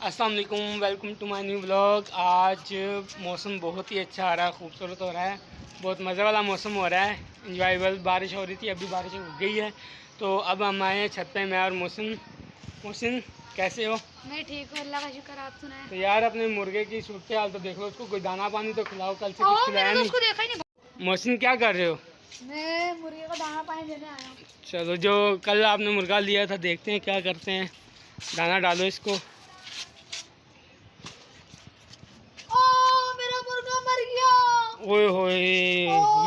अस्सलाम वालेकुम, welcome to my new blog. आज मौसम बहुत ही अच्छा आ रहा है, खूबसूरत हो रहा है, बहुत मज़े वाला मौसम हो रहा है, इंजॉयबल। बारिश हो रही थी, अभी बारिश रुक गई है। तो अब हम आए हैं छत पे, मैं और मोहसिन। मोहसिन कैसे हो? मैं ठीक हूँ, अल्लाह का शुक्र। आप सुनाएं? तो यार अपने मुर्गे की सूरत हाल तो देख लो, उसको कोई दाना पानी तो खिलाओ, कल से कुछ खिलाया नहीं। उसको देखा ही नहीं। मोहसिन क्या कर रहे हो? मैं मुर्गे को दाना पानी देने आया हूँ। चलो, जो कल आपने मुर्गा लिया था, देखते हैं क्या करते हैं। दाना डालो इसको। मेरा मुर्गा मर गया। ओए होए,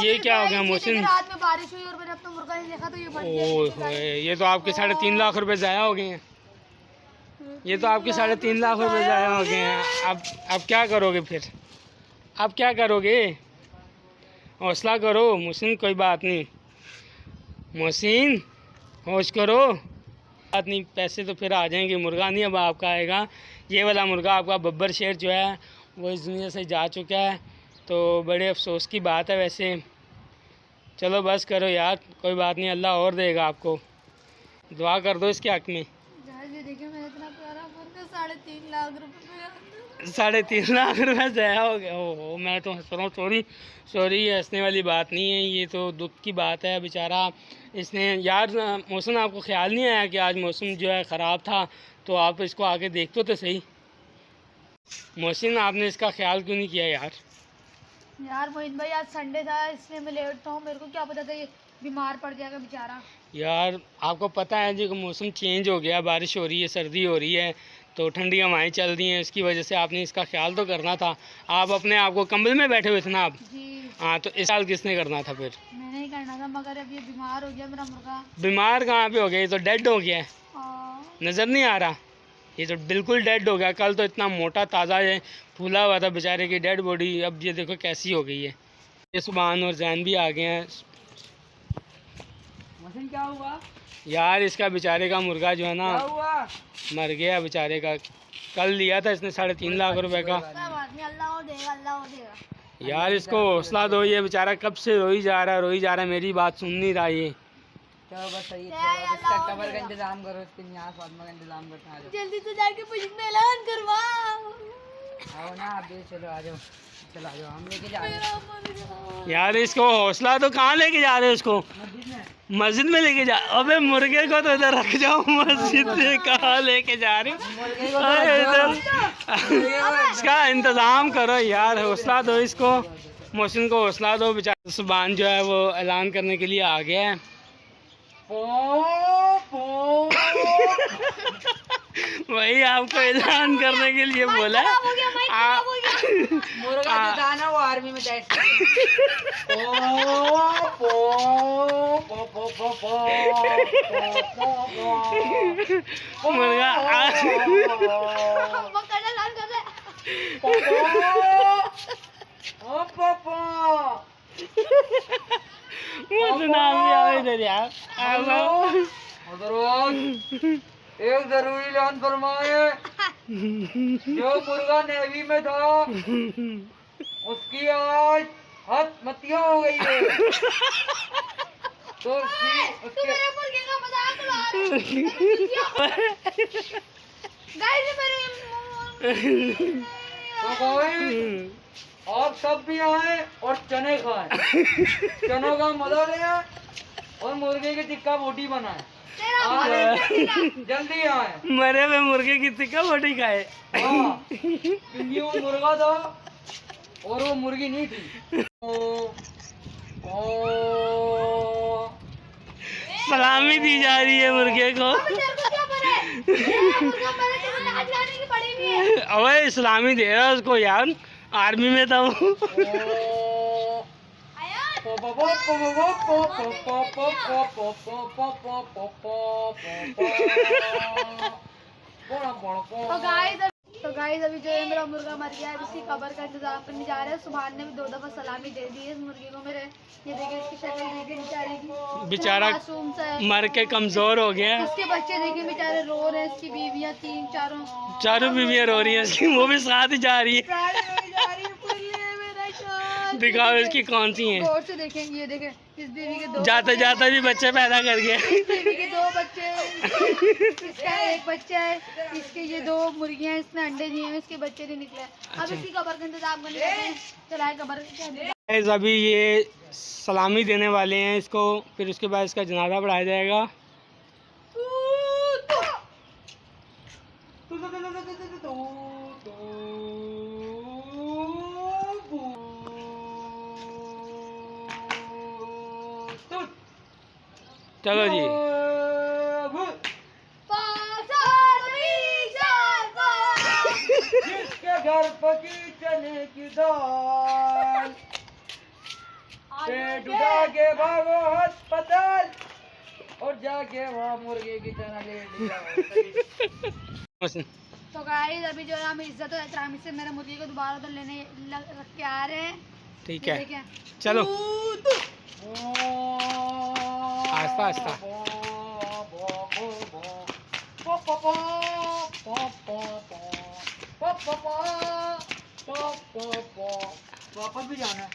ये क्या हो गया मोहसिन? रात में बारिश हुई और मैंने अपना मुर्गा नहीं देखा तो ये मर गया। ओए होए, ये तो आपके 3.5 लाख रुपए ज़ाया हो गए हैं। ये तो आपके 3.5 लाख रुपए ज़ाया हो गए हैं। अब क्या करोगे फिर? अब क्या करोगे? हौसला करो मोहसिन, कोई बात नहीं। मोहसिन होश करो, बात नहीं, पैसे तो फिर आ जाएंगे। मुर्गा नहीं अब आपका आएगा। ये वाला मुर्गा आपका बब्बर शेर जो है वो इस दुनिया से जा चुका है, तो बड़े अफसोस की बात है वैसे। चलो बस करो यार, कोई बात नहीं, अल्लाह और देगा आपको। दुआ कर दो इसके हक़ में। देखिए मैंने इतना प्यारा मुर्गा 3.5 लाख रुपए 3.5 लाख रुपये ज़ाया हो गया। ओहो, मैं तो हंस रहा हूँ। सॉरी, ये हंसने वाली बात नहीं है, ये तो दुख की बात है। बेचारा इसने यार, मौसम आपको ख्याल नहीं आया कि आज मौसम जो है ख़राब था, तो आप इसको आके देखते तो सही। मोहसिन, आपने इसका ख्याल क्यों नहीं किया यार? यार मोहित भाई, आज संडे था इसलिए मैं लेट था। मेरे को क्या पता था ये बीमार पड़ जाएगा बेचारा। यार आपको पता है जी कि मौसम चेंज हो गया, बारिश हो रही है, सर्दी हो रही है, तो ठंडी हवाएं चल रही हैं, इसकी वजह से आपने इसका ख्याल तो करना था। आप अपने आप को कंबल में बैठे हुए थे ना आप? जी हाँ, तो इस साल किसने करना था फिर? मैंने ही करना था, मगर अब ये बीमार हो गया मेरा मुर्गा। बीमार कहाँ पे हो गया? ये तो डेड हो गया है, नज़र नहीं आ रहा। ये तो बिल्कुल डेड हो गया। कल तो इतना मोटा ताज़ा है, फूला हुआ था बेचारे की डेड बॉडी, अब ये देखो कैसी हो गई है। ये सुभान और जैन भी आ गए हैं। मशीन क्या हुआ यार, इसका बेचारे का मुर्गा जो है ना, मर गया बेचारे का। कल लिया था इसने 3.5 लाख रुपए का। अल्लाह देगा, अल्लाह देगा। यार इसको हौसला दो, ये बेचारा कब से रोई जा रहा है, मेरी बात सुन नहीं रहा ये। चलो बस सही है, इसका कवर का इंतजाम करो, इसके न्यास फातिमा का इंतजाम करते हैं। जल्दी से जाके पुलिस में ऐलान करवाओ। आओ ना आप भी, चलो आ जाओ, चलो आ जाओ, हम लेके जा रहे हैं। यार इसको हौसला तो कहाँ लेके जा रहे हो उसको? मस्जिद में लेके जा। अबे मुर्गे को तो इधर रख जाओ, मस्जिद में कहाँ लेके जा रहे हो? इधर इसका इंतज़ाम करो यार, हौसला दो इसको। मोहसिन को हौसला दो, बेचारा सुभान जो है वो ऐलान करने के लिए आ गया है। वही आपको ऐलान करने के लिए बोला है। मुर्गा जो था ना वो आर्मी में डेड मुर्गा इधर यार। एक जरूरी ऐलान फरमाए, जो मुर्गा नेवी में था उसकी आज आत्महत्या हो गई है, तो उसके मुर्गे का मजाक उड़ा रहे तो गाइस आप सब भी आए और चने खाएं, चनों का मजा लें और मुर्गे की टिक्का बोटी बनाएं। जल्दी आए, मरे हुए मुर्गे की टिक्का बोटी खाए। हाँ, क्योंकि वो मुर्गा था और वो मुर्गी नहीं थी। सलामी दी जा रही है मुर्गे को। अबे इस्लामी दे रहा है उसको यार, आर्मी में था वो। तो गाइस अभी जो है मेरा मुर्गा मर गया है, इसकी कब्र का इंतजाम करने जा रहे हैं। सुभान ने भी 2 दफा सलामी दे दी है इस मुर्गे को मेरे। ये देखिए इसकी शक्ल देखिए बेचारे की, बेचारा मासूम सा है। मर के कमजोर हो गया। इसके बच्चे देखिए बेचारे रो रहे हैं, इसकी बीवियां 3 चारों बीवियां रो रही हैं इसकी, वो भी साथ ही जा रही है। दिखाओ इसकी कौन सी है। गौर से देखें, ये देखें इस बीवी के दो जाते जाते भी बच्चे पैदा कर गए। इस बीवी के दो बच्चे हैं, इसका एक बच्चा है, इसके ये दो मुर्गियां हैं, इसमें अंडे दिए हैं, इसके बच्चे नहीं निकले। अब अच्छा। इसकी कब्र का इंतजाम करने जाते हैं। चलाए कब्र के गाइस अभी ये सलामी देने वाले हैं इसको, फिर उसके बाद इसका जनाजा पढ़ाया जाएगा। चलो जी। जिसके घर पकी चने की दाल, पेट उठा के भागो अस्पताल और जाके वहाँ मुर्गे की चना ले लिया। तो गाइस अभी जो है हम इज्जत और एहतराम से मेरे मुर्गी को दोबारा तो लेने रख के आ रहे हैं। ठीक ये है, देखें। चलो आस्ता आस्ता। वापस भी जाना है।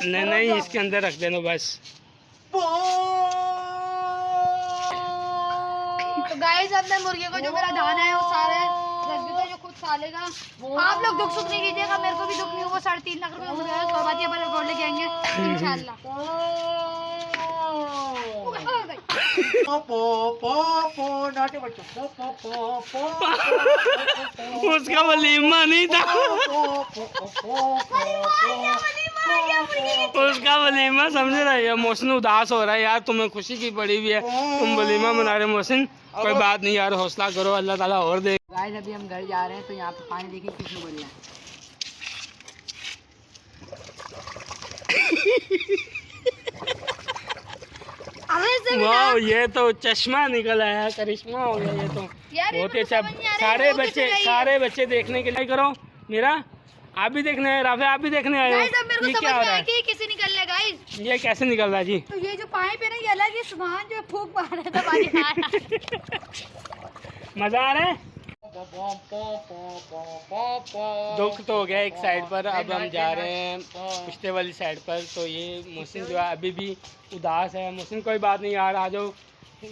नहीं नहीं, इसके अंदर रख देना बस। तो गाइस अब मैं मुर्गे को जो मेरा दाना है वो सारा रख देता हूं, जो खुद खा लेगा। आप लोग दुख सुख नहीं कीजिएगा, मेरे को भी दुख नहीं होगा। 3.5 लाख रुपए मुर्गा है, बात ये पर रिकॉर्ड लेके आएंगे इंशाल्लाह। नाटे बच्चा उसका वलीमा नहीं था, उसका वलीमा समझ रहे हो। मोहसिन उदास हो रहा है यार, तुम्हें खुशी की पड़ी हुई है, तुम वलीमा मना रहे हो। मोहसिन कोई बात नहीं यार, हौसला करो, अल्लाह ताला और दे। गाइस अभी हम घर जा रहे हैं, तो यहाँ पे पानी देखिए किसने बोल रहा है। वाह, ये तो चश्मा निकल आया, करिश्मा हो गया ये तो। बहुत ही अच्छा। सारे बच्चे देखने के लिए करो। मेरा आप भी देखने आए, राफे आप भी देखने आए हो। गाइस अब मेरे को ये समझ क्या हो में रहा आया है? कि कैसे निकल रहा है गाइस। ये कैसे निकल रहा है जी? तो ये जो पाइप है ना, ये अलग है, सुभान जो फूंक मार रहा था पानी आ रहा है। मजा आ रहा है। दुख तो हो गया एक साइड पर, अब हम जा रहे हैं पुश्ते वाली साइड पर। तो ये मोहसिन जो है अभी भी उदास है। मोहसिन कोई बात नहीं यार, आ जाओ।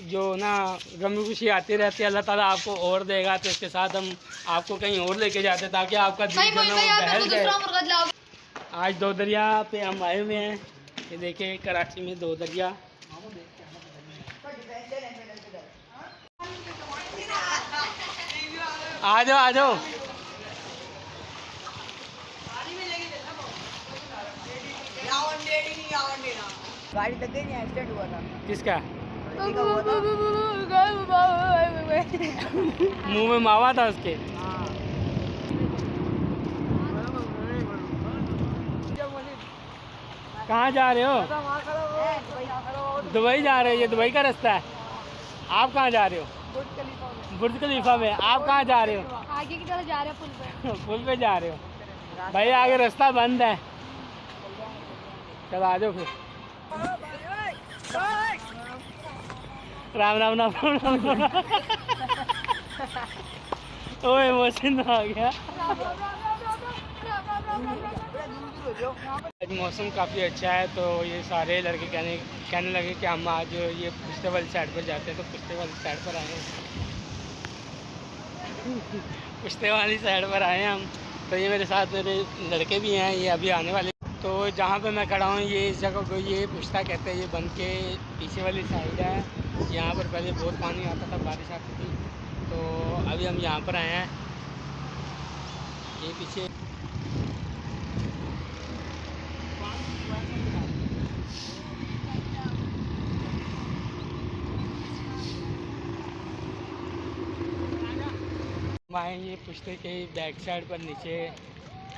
जो ना गम खुशी आती रहती है, अल्लाह ताला आपको और देगा। तो इसके साथ हम आपको कहीं और लेके जाते ताकि आपका दिल जो ना वो बहल जाए। आज दो दरिया पे हम आए हुए हैं। ये देखिए कराची में दो दरिया। आ जाओ आ जाओ। गाड़ी लग गई नहीं, एक्सीडेंट हुआ था। किसका? गाइस मुंह में मावा था उसके। कहाँ जा रहे हो? दुबई जा रहे हो? ये दुबई का रास्ता है। आप कहाँ जा रहे हो? बुर्ज खलीफा में। आप कहाँ जा रहे हो? आगे की तरफ जा रहे हैं पुल पे। पुल पे जा रहे हो? भाई आगे रास्ता बंद है। चलो आ जाओ फिर। राम राम राम राम राम। ओए मोहसिन आ गया। आज मौसम काफ़ी अच्छा है, तो ये सारे लड़के कहने लगे कि हम आज ये पुश्ते वाली साइड पर जाते हैं। तो पुश्ते वाली साइड पर आए हैं। पुश्ते वाली साइड पर आए हैं हम। तो ये मेरे साथ मेरे लड़के भी हैं, ये अभी आने वाले। तो जहाँ पे मैं खड़ा हूँ ये इस जगह को ये पुश्ता कहते हैं। ये बन के पीछे वाली साइड है। यहाँ पर पहले बहुत पानी आता था, बारिश आती थी। तो अभी हम यहाँ पर आए हैं। ये पीछे आए ये पुश्ते के बैक साइड पर नीचे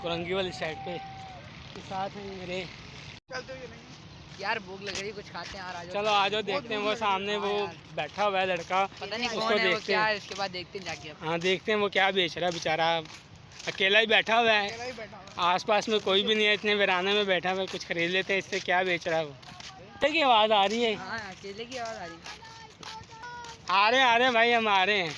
कुरंगी वाली साइड पे। के साथ हैं मेरे। यार भूख लग रही है, कुछ खाते हैं यार। आज चलो आ जाओ, देखते हैं। वो सामने वो बैठा हुआ है लड़का, पता नहीं उसको कौन है वो, देखते क्या हैं। है, इसके बाद देखते हैं जाके। हाँ देखते हैं वो क्या बेच रहा है बेचारा। अकेला ही बैठा हुआ है, आसपास में कोई भी नहीं है। इतने वीराने में बैठा हुआ है, कुछ खरीद लेते हैं इससे। क्या बेच रहा है वो? की आवाज़ आ रही है। हाँ अकेले की आवाज़ आ रही है। आ रहे हैं भाई, हम आ रहे हैं।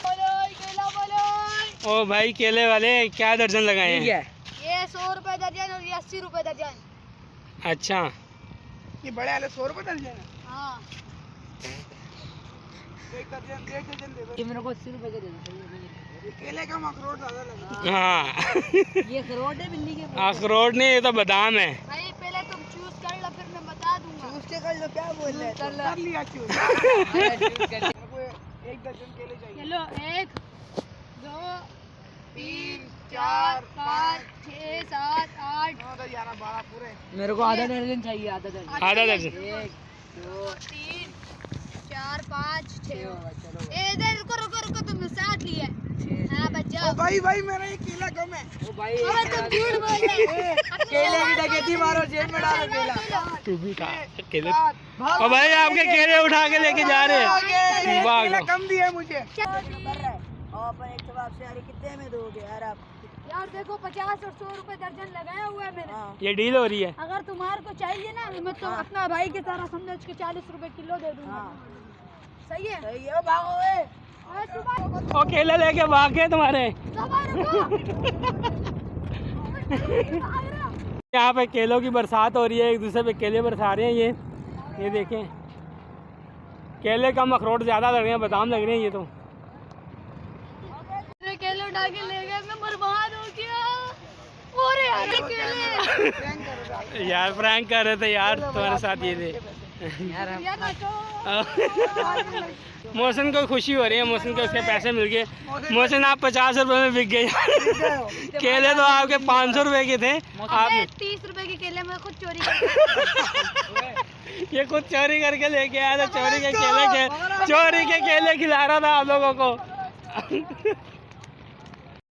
बोलो केला बोलो। ओ भाई केले वाले क्या दर्जन लगाए हैं? ये 100 रुपए दर्जन और ये 80 रुपए दर्जन। अच्छा, ये बड़े वाले 100 रुपए दर्जन है। हाँ एक दर्जन दे दो। ये मेरे को 80 रुपए के दे दो। ये केले का अखरोट ज्यादा लगा। हाँ ये अखरोट है बिल्ली के। अखरोट नहीं, ये तो बादाम है। भाई पहले तुम चूज कर लो फिर मैं बता दूंगा। चूज के कर लो, क्या बोल रहे हैं? कर लिया चूज। एक दर्जन केले चाहिए। चलो 1 2 3 4 5 6 7 8 9 10 11 12 पूरे। मेरे को आधा दर्जन चाहिए, आधा दर्जन। आधा दर्जन। 1 2 3 4 5 6 चलो। इधर रुको तुमने साथ लिया। हाँ बच्चा। ओ भाई मेरा ये केला कम है। ओ भाई अबे तुम झूठ बोल रहे हो। केले की डकैती मारो, जेब में डालो केला। तू भी खा केले। ओ भाई आपके केले उठा के लेके जा रहे हैं। केला कम दिया मुझे। अपन एक जवाब से यार कितने में दोगे यार आप? यार देखो 50 और 100 रुपए दर्जन लगाया हुआ है मैंने। ये डील हो रही है। अगर तुम्हारे को चाहिए ना मैं तो अपना भाई की तरह समझो के 40 रुपए किलो दे दूंगा। सही है? सही है, भागो ए। और सुबह ओ केले लेके भागे तुम्हारे। यहाँ पे केलों की बरसात हो रही है, एक दूसरे पे केले बरसा रहे हैं। ये देखें, केले कम अखरोट ज़्यादा लग रहे हैं, बादाम लग रहे हैं ये तो। केले उठा के ले गए, मैं बर्बाद हो गया। अरे यार केले यार प्रैंक कर रहे थे यार तुम्हारे साथ ये थे। यार नाचो। मोहसिन को खुशी हो रही है, मोहसिन को उसके पैसे मिल गए। मोहसिन आप 50 रुपए में बिक गए। केले तो आपके 500 रुपए के थे, आप 30 रुपए के केले मैं खुद चोरी ये खुद चोरी करके लेके आया था। चोरी के केले खिला रहा था आप लोगों को।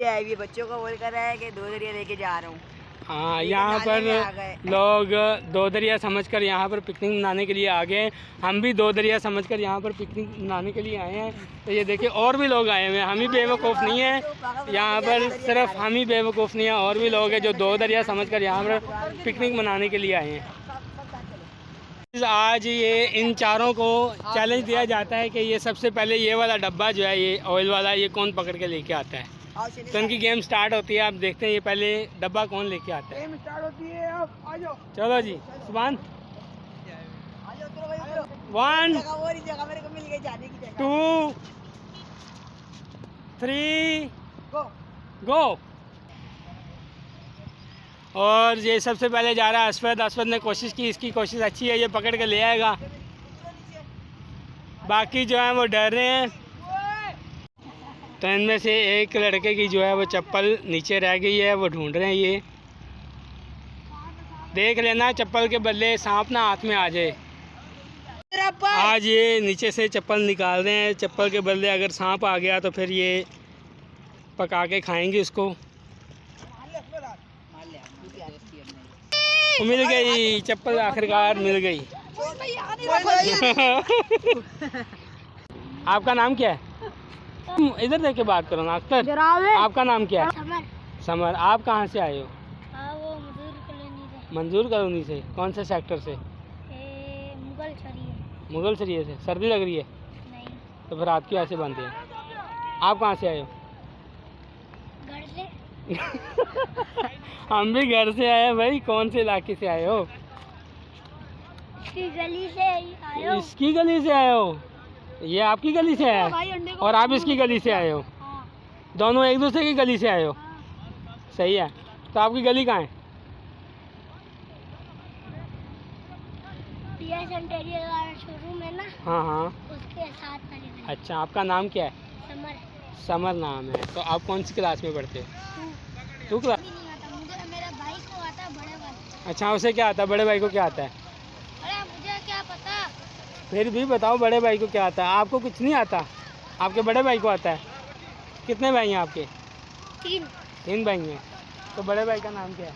ये बच्चों को बोल कर रहा है कि 2 दरिया लेके जा रहा हूँ। हाँ, यहाँ पर लोग 2 दरिया समझकर यहाँ पर पिकनिक मनाने के लिए आ गए हैं। हम भी 2 दरिया समझकर यहाँ पर पिकनिक मनाने के लिए आए हैं। तो ये देखिए और भी लोग आए हुए हैं, हम ही बेवकूफ़ नहीं है यहाँ पर, सिर्फ हम ही बेवकूफ़ नहीं है, और भी लोग हैं जो 2 दरिया समझकर यहाँ पर पिकनिक मनाने के लिए आए हैं। आज ये इन चारों को चैलेंज दिया जाता है कि ये सबसे पहले ये वाला डब्बा जो है, ये ऑयल वाला, ये कौन पकड़ के लेके आता है। तो इनकी गेम स्टार्ट होती है। आप देखते हैं ये पहले डब्बा कौन लेके आता है। गेम स्टार्ट होती है अब। आ जाओ। चलो जी सुभान। 1 2 3 गो। और ये सबसे पहले जा रहा है असफद। असफद ने कोशिश की, इसकी कोशिश अच्छी है, ये पकड़ के ले आएगा। बाकी जो है वो डर रहे हैं। तो इनमें से एक लड़के की जो है वो चप्पल नीचे रह गई है, वो ढूंढ रहे हैं। ये देख लेना चप्पल के बदले सांप ना हाथ में आ जाए। आज ये नीचे से चप्पल निकाल रहे हैं, चप्पल के बदले अगर सांप आ गया तो फिर ये पका के खाएंगे उसको। मिल गई चप्पल, आखिरकार मिल गई। आपका नाम क्या है? इधर देख के बात करो ना अख्तर। आपका नाम क्या है? समर। समर। आप कहाँ से आए हो? वो मजदूर कॉलोनी से। मंजूर कॉलोनी से। कौन से सेक्टर से? मुगल शरीय। मुगल शरीय से। सर्दी लग रही है? नहीं। तो फिर रात क्यों ऐसे बांधते हैं? आप कहाँ से आए हो? घर से। हम भी घर से आए हैं भाई। कौन से इलाके से आए हो? इसकी गली से आए हो। इसकी गली से आए हो? ये आपकी गली से आए हैं और आप इसकी गली से आए हो? हाँ। दोनों एक दूसरे की गली से आए हो? सही है। तो आपकी गली कहाँ है? शोरूम है ना, हाँ हाँ। उसके साथ वाली। अच्छा, आपका नाम क्या है? समर। समर नाम है। तो आप कौन सी क्लास में पढ़ते हो? 2 क्लास। नहीं आता मुझे, मेरा भाई को आता है, बड़े भाई। अच्छा, उसे क्या आता है? बड़े भाई को क्या आता है? अरे मुझे क्या पता। फिर भी बताओ, बड़े भाई को क्या आता है? आपको कुछ नहीं आता? आपके बड़े भाई को आता है? कितने भाई हैं आपके? 3 भाई हैं। तो बड़े भाई का नाम क्या है?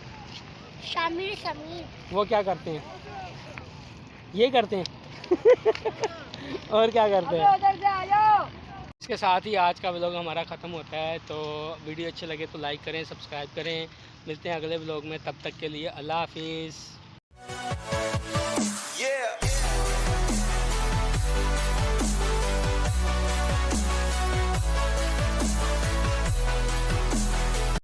शामिर समीर। वो क्या करते हैं? ये करते हैं। और क्या करते हैं? उधर से आ जाओ। इसके साथ ही आज का व्लॉग हमारा ख़त्म होता है। तो वीडियो अच्छे लगे तो लाइक करें, सब्सक्राइब करें। मिलते हैं अगले व्लॉग में, तब तक के लिए अल्लाह हाफिज़।